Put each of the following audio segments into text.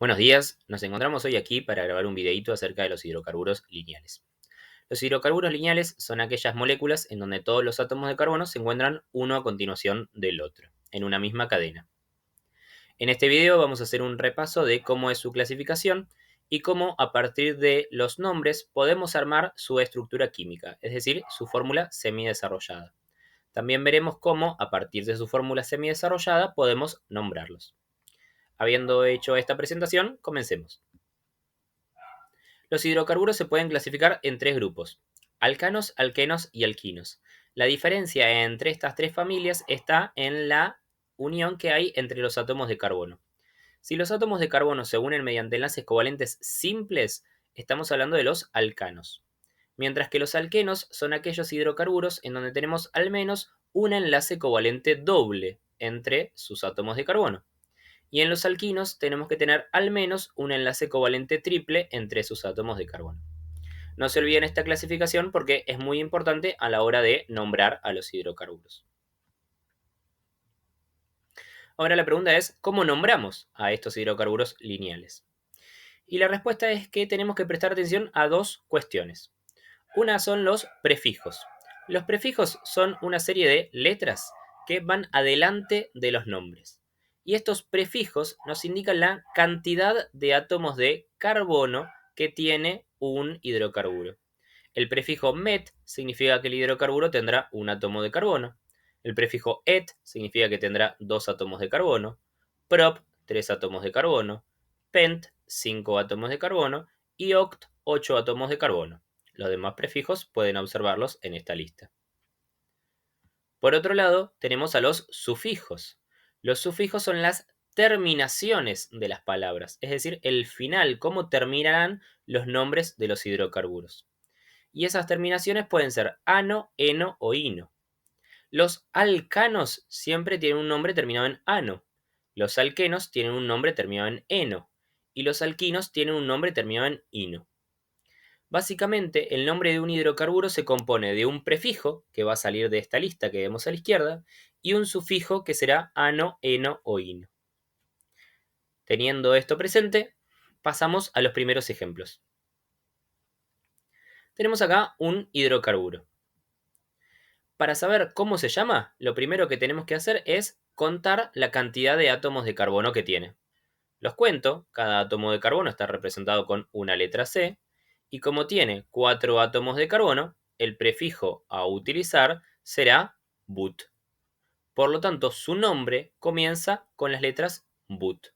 Buenos días, nos encontramos hoy aquí para grabar un videíto acerca de los hidrocarburos lineales. Los hidrocarburos lineales son aquellas moléculas en donde todos los átomos de carbono se encuentran uno a continuación del otro, en una misma cadena. En este video vamos a hacer un repaso de cómo es su clasificación y cómo a partir de los nombres podemos armar su estructura química, es decir, su fórmula semidesarrollada. También veremos cómo a partir de su fórmula semidesarrollada podemos nombrarlos. Habiendo hecho esta presentación, comencemos. Los hidrocarburos se pueden clasificar en tres grupos: alcanos, alquenos y alquinos. La diferencia entre estas tres familias está en la unión que hay entre los átomos de carbono. Si los átomos de carbono se unen mediante enlaces covalentes simples, estamos hablando de los alcanos. Mientras que los alquenos son aquellos hidrocarburos en donde tenemos al menos un enlace covalente doble entre sus átomos de carbono. Y en los alquinos tenemos que tener al menos un enlace covalente triple entre sus átomos de carbono. No se olviden esta clasificación porque es muy importante a la hora de nombrar a los hidrocarburos. Ahora la pregunta es, ¿cómo nombramos a estos hidrocarburos lineales? Y la respuesta es que tenemos que prestar atención a dos cuestiones. Una son los prefijos. Los prefijos son una serie de letras que van adelante de los nombres. Y estos prefijos nos indican la cantidad de átomos de carbono que tiene un hidrocarburo. El prefijo met significa que el hidrocarburo tendrá un átomo de carbono. El prefijo et significa que tendrá dos átomos de carbono. Prop, tres átomos de carbono. Pent, 5 átomos de carbono. Y oct, 8 átomos de carbono. Los demás prefijos pueden observarlos en esta lista. Por otro lado, tenemos a los sufijos. Los sufijos son las terminaciones de las palabras, es decir, el final, cómo terminarán los nombres de los hidrocarburos. Y esas terminaciones pueden ser ano, eno o ino. Los alcanos siempre tienen un nombre terminado en ano. Los alquenos tienen un nombre terminado en eno. Y los alquinos tienen un nombre terminado en ino. Básicamente, el nombre de un hidrocarburo se compone de un prefijo, que va a salir de esta lista que vemos a la izquierda, y un sufijo que será ano, eno o ino. Teniendo esto presente, pasamos a los primeros ejemplos. Tenemos acá un hidrocarburo. Para saber cómo se llama, lo primero que tenemos que hacer es contar la cantidad de átomos de carbono que tiene. Los cuento, cada átomo de carbono está representado con una letra C, y como tiene 4 átomos de carbono, el prefijo a utilizar será but. Por lo tanto, su nombre comienza con las letras but.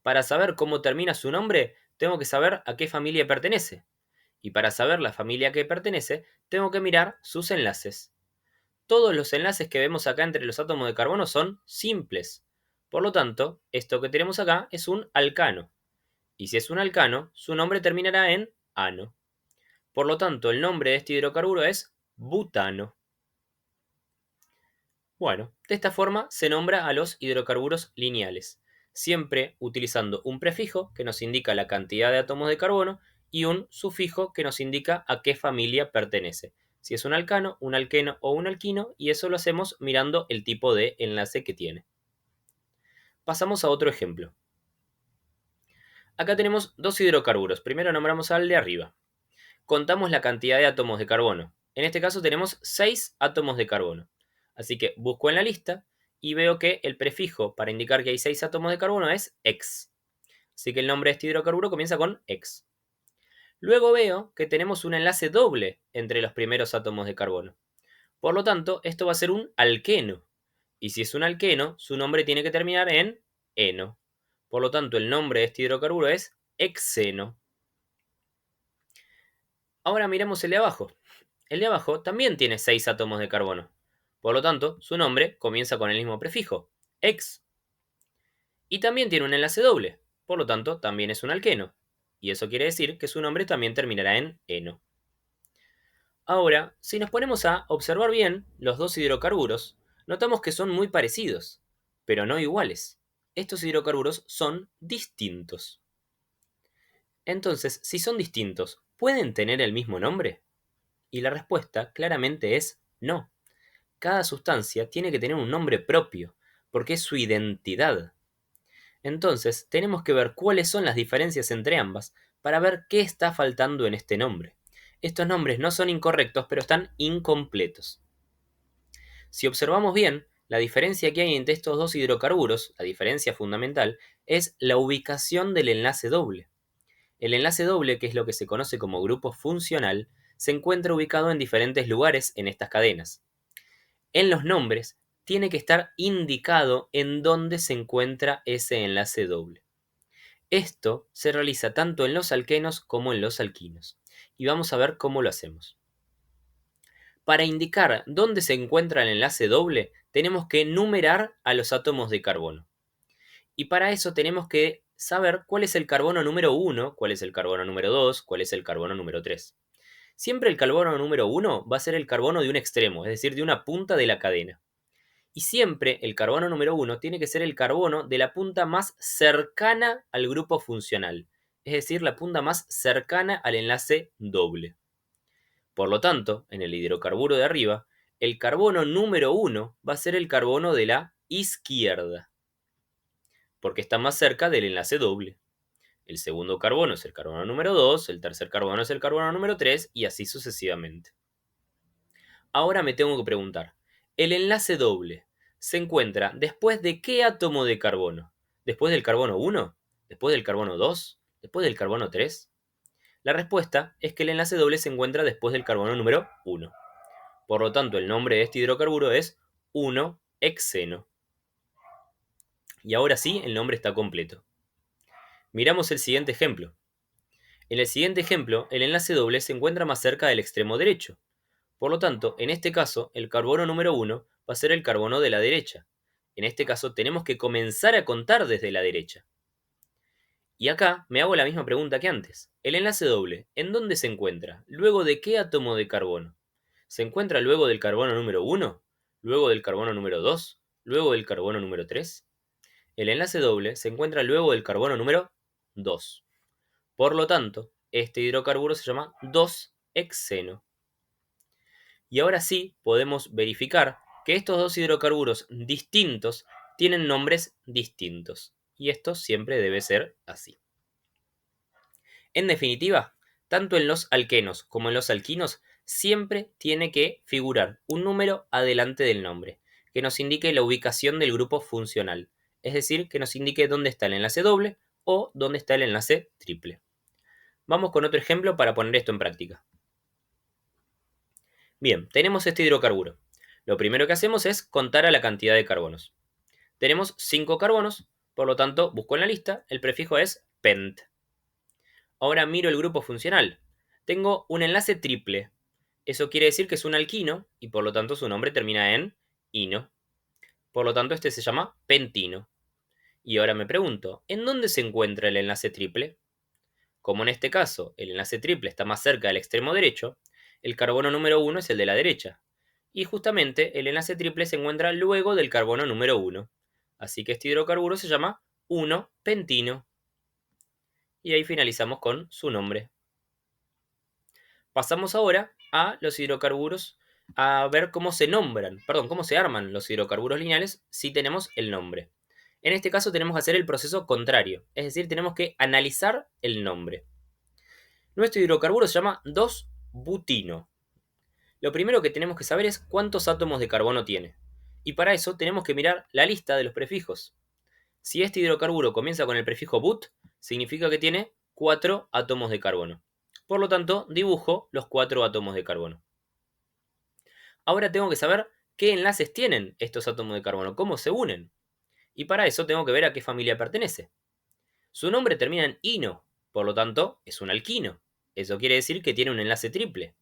Para saber cómo termina su nombre, tengo que saber a qué familia pertenece. Y para saber la familia a que pertenece, tengo que mirar sus enlaces. Todos los enlaces que vemos acá entre los átomos de carbono son simples. Por lo tanto, esto que tenemos acá es un alcano. Y si es un alcano, su nombre terminará en ano. Por lo tanto, el nombre de este hidrocarburo es butano. Bueno, de esta forma se nombra a los hidrocarburos lineales, siempre utilizando un prefijo que nos indica la cantidad de átomos de carbono y un sufijo que nos indica a qué familia pertenece. Si es un alcano, un alqueno o un alquino, y eso lo hacemos mirando el tipo de enlace que tiene. Pasamos a otro ejemplo. Acá tenemos dos hidrocarburos. Primero nombramos al de arriba. Contamos la cantidad de átomos de carbono. En este caso tenemos 6 átomos de carbono. Así que busco en la lista y veo que el prefijo para indicar que hay 6 átomos de carbono es ex. Así que el nombre de este hidrocarburo comienza con ex. Luego veo que tenemos un enlace doble entre los primeros átomos de carbono. Por lo tanto, esto va a ser un alqueno. Y si es un alqueno, su nombre tiene que terminar en eno. Por lo tanto, el nombre de este hidrocarburo es hexeno. Ahora miremos el de abajo. El de abajo también tiene 6 átomos de carbono. Por lo tanto, su nombre comienza con el mismo prefijo, ex. Y también tiene un enlace doble. Por lo tanto, también es un alqueno. Y eso quiere decir que su nombre también terminará en eno. Ahora, si nos ponemos a observar bien los dos hidrocarburos, notamos que son muy parecidos, pero no iguales. Estos hidrocarburos son distintos. Entonces, si son distintos, ¿pueden tener el mismo nombre? Y la respuesta claramente es no. Cada sustancia tiene que tener un nombre propio, porque es su identidad. Entonces, tenemos que ver cuáles son las diferencias entre ambas para ver qué está faltando en este nombre. Estos nombres no son incorrectos, pero están incompletos. Si observamos bien, la diferencia que hay entre estos dos hidrocarburos, la diferencia fundamental, es la ubicación del enlace doble. El enlace doble, que es lo que se conoce como grupo funcional, se encuentra ubicado en diferentes lugares en estas cadenas. En los nombres, tiene que estar indicado en dónde se encuentra ese enlace doble. Esto se realiza tanto en los alquenos como en los alquinos. Y vamos a ver cómo lo hacemos. Para indicar dónde se encuentra el enlace doble, tenemos que numerar a los átomos de carbono. Y para eso tenemos que saber cuál es el carbono número 1, cuál es el carbono número 2, cuál es el carbono número 3. Siempre el carbono número 1 va a ser el carbono de un extremo, es decir, de una punta de la cadena. Y siempre el carbono número 1 tiene que ser el carbono de la punta más cercana al grupo funcional, es decir, la punta más cercana al enlace doble. Por lo tanto, en el hidrocarburo de arriba, el carbono número 1 va a ser el carbono de la izquierda, porque está más cerca del enlace doble. El segundo carbono es el carbono número 2, el tercer carbono es el carbono número 3 y así sucesivamente. Ahora me tengo que preguntar, ¿el enlace doble se encuentra después de qué átomo de carbono? ¿Después del carbono 1? ¿Después del carbono 2? ¿Después del carbono 3? La respuesta es que el enlace doble se encuentra después del carbono número 1. Por lo tanto, el nombre de este hidrocarburo es 1-hexeno. Y ahora sí, el nombre está completo. Miramos el siguiente ejemplo. En el siguiente ejemplo, el enlace doble se encuentra más cerca del extremo derecho. Por lo tanto, en este caso, el carbono número 1 va a ser el carbono de la derecha. En este caso, tenemos que comenzar a contar desde la derecha. Y acá me hago la misma pregunta que antes. El enlace doble, ¿en dónde se encuentra? ¿Luego de qué átomo de carbono? ¿Se encuentra luego del carbono número 1? ¿Luego del carbono número 2? ¿Luego del carbono número 3? El enlace doble se encuentra luego del carbono número 2. Por lo tanto, este hidrocarburo se llama 2-hexeno. Y ahora sí podemos verificar que estos dos hidrocarburos distintos tienen nombres distintos. Y esto siempre debe ser así. En definitiva, tanto en los alquenos como en los alquinos siempre tiene que figurar un número adelante del nombre, que nos indique la ubicación del grupo funcional, es decir, que nos indique dónde está el enlace doble o dónde está el enlace triple. Vamos con otro ejemplo para poner esto en práctica. Bien, tenemos este hidrocarburo. Lo primero que hacemos es contar a la cantidad de carbonos. Tenemos 5 carbonos, por lo tanto, busco en la lista, el prefijo es pent. Ahora miro el grupo funcional. Tengo un enlace triple. Eso quiere decir que es un alquino y por lo tanto su nombre termina en ino. Por lo tanto, este se llama pentino. Y ahora me pregunto, ¿en dónde se encuentra el enlace triple? Como en este caso el enlace triple está más cerca del extremo derecho, el carbono número 1 es el de la derecha. Y justamente el enlace triple se encuentra luego del carbono número 1. Así que este hidrocarburo se llama 1-pentino. Y ahí finalizamos con su nombre. Pasamos ahora a los hidrocarburos, a ver cómo se nombran, perdón, cómo se arman los hidrocarburos lineales si tenemos el nombre. En este caso tenemos que hacer el proceso contrario, es decir, tenemos que analizar el nombre. Nuestro hidrocarburo se llama 2-butino. Lo primero que tenemos que saber es cuántos átomos de carbono tiene. Y para eso tenemos que mirar la lista de los prefijos. Si este hidrocarburo comienza con el prefijo but, significa que tiene 4 átomos de carbono. Por lo tanto, dibujo los 4 átomos de carbono. Ahora tengo que saber qué enlaces tienen estos átomos de carbono, cómo se unen. Y para eso tengo que ver a qué familia pertenece. Su nombre termina en ino, por lo tanto, es un alquino. Eso quiere decir que tiene un enlace triple.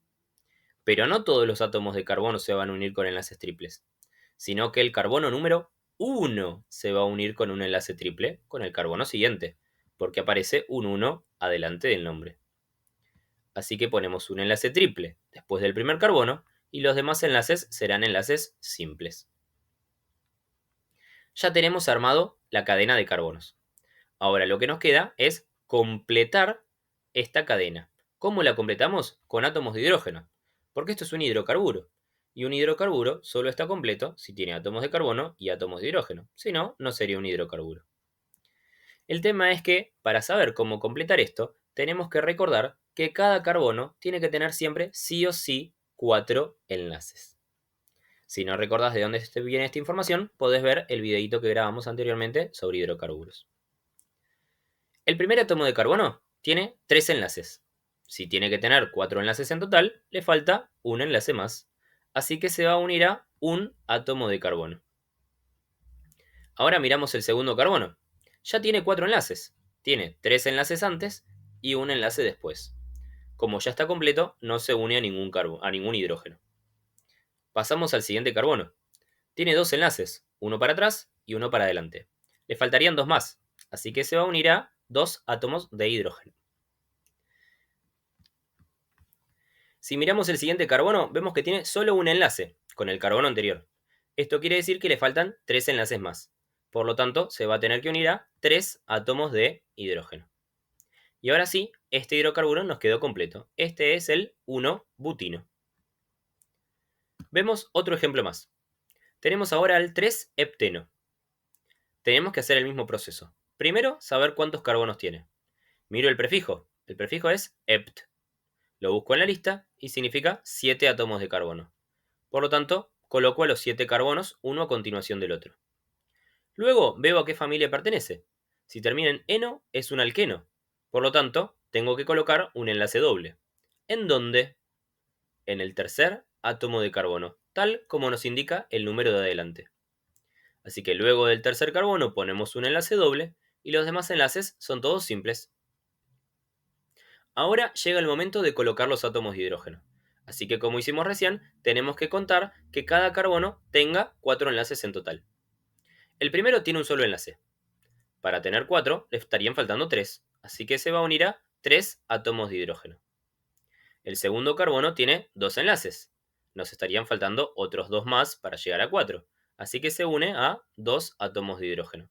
Pero no todos los átomos de carbono se van a unir con enlaces triples, sino que el carbono número 1 se va a unir con un enlace triple con el carbono siguiente, porque aparece un 1 adelante del nombre. Así que ponemos un enlace triple después del primer carbono y los demás enlaces serán enlaces simples. Ya tenemos armado la cadena de carbonos. Ahora lo que nos queda es completar esta cadena. ¿Cómo la completamos? Con átomos de hidrógeno, porque esto es un hidrocarburo. Y un hidrocarburo solo está completo si tiene átomos de carbono y átomos de hidrógeno. Si no, no sería un hidrocarburo. El tema es que, para saber cómo completar esto, tenemos que recordar que cada carbono tiene que tener siempre sí o sí 4 enlaces. Si no recordás de dónde viene esta información, podés ver el videito que grabamos anteriormente sobre hidrocarburos. El primer átomo de carbono tiene 3 enlaces. Si tiene que tener 4 enlaces en total, le falta un enlace más. Así que se va a unir a un átomo de carbono. Ahora miramos el segundo carbono. Ya tiene 4 enlaces. Tiene 3 enlaces antes y un enlace después. Como ya está completo, no se une a ningún hidrógeno. Pasamos al siguiente carbono. Tiene 2 enlaces, uno para atrás y uno para adelante. Le faltarían 2 más, así que se va a unir a 2 átomos de hidrógeno. Si miramos el siguiente carbono, vemos que tiene solo un enlace con el carbono anterior. Esto quiere decir que le faltan 3 enlaces más. Por lo tanto, se va a tener que unir a 3 átomos de hidrógeno. Y ahora sí, este hidrocarburo nos quedó completo. Este es el 1-butino. Vemos otro ejemplo más. Tenemos ahora el 3-hepteno. Tenemos que hacer el mismo proceso. Primero, saber cuántos carbonos tiene. Miro el prefijo. El prefijo es hept. Lo busco en la lista y significa 7 átomos de carbono. Por lo tanto, coloco a los 7 carbonos uno a continuación del otro. Luego veo a qué familia pertenece. Si termina en eno, es un alqueno. Por lo tanto, tengo que colocar un enlace doble. ¿En dónde? En el tercer átomo de carbono, tal como nos indica el número de adelante. Así que luego del tercer carbono ponemos un enlace doble y los demás enlaces son todos simples. Ahora llega el momento de colocar los átomos de hidrógeno. Así que como hicimos recién, tenemos que contar que cada carbono tenga 4 enlaces en total. El primero tiene un solo enlace. Para tener 4 le estarían faltando 3, así que se va a unir a 3 átomos de hidrógeno. El segundo carbono tiene 2 enlaces. Nos estarían faltando otros 2 más para llegar a 4, así que se une a 2 átomos de hidrógeno.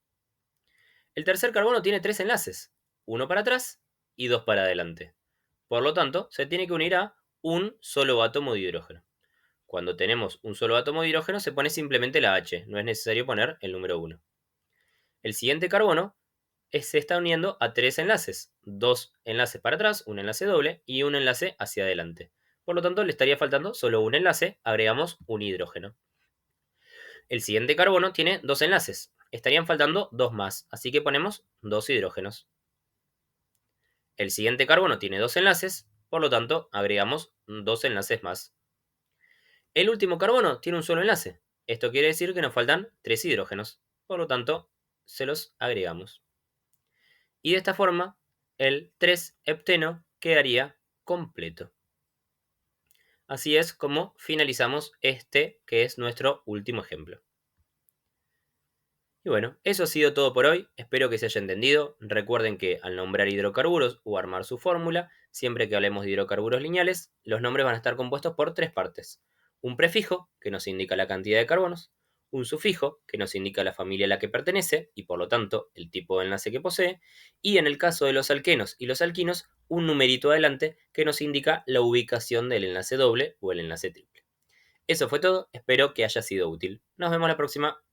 El tercer carbono tiene 3 enlaces, uno para atrás y 2 para adelante. Por lo tanto, se tiene que unir a un solo átomo de hidrógeno. Cuando tenemos un solo átomo de hidrógeno se pone simplemente la H, no es necesario poner el número 1. El siguiente carbono se está uniendo a 3 enlaces, 2 enlaces para atrás, un enlace doble y un enlace hacia adelante. Por lo tanto, le estaría faltando solo un enlace, agregamos un hidrógeno. El siguiente carbono tiene 2 enlaces, estarían faltando 2 más, así que ponemos 2 hidrógenos. El siguiente carbono tiene 2 enlaces, por lo tanto, agregamos 2 enlaces más. El último carbono tiene un solo enlace. Esto quiere decir que nos faltan 3 hidrógenos, por lo tanto, se los agregamos. Y de esta forma, el 3-hepteno quedaría completo. Así es como finalizamos este, que es nuestro último ejemplo. Y bueno, eso ha sido todo por hoy. Espero que se haya entendido. Recuerden que al nombrar hidrocarburos o armar su fórmula, siempre que hablemos de hidrocarburos lineales, los nombres van a estar compuestos por 3 partes. Un prefijo, que nos indica la cantidad de carbonos. Un sufijo, que nos indica la familia a la que pertenece y por lo tanto el tipo de enlace que posee. Y en el caso de los alquenos y los alquinos, un numerito adelante que nos indica la ubicación del enlace doble o el enlace triple. Eso fue todo. Espero que haya sido útil. Nos vemos la próxima.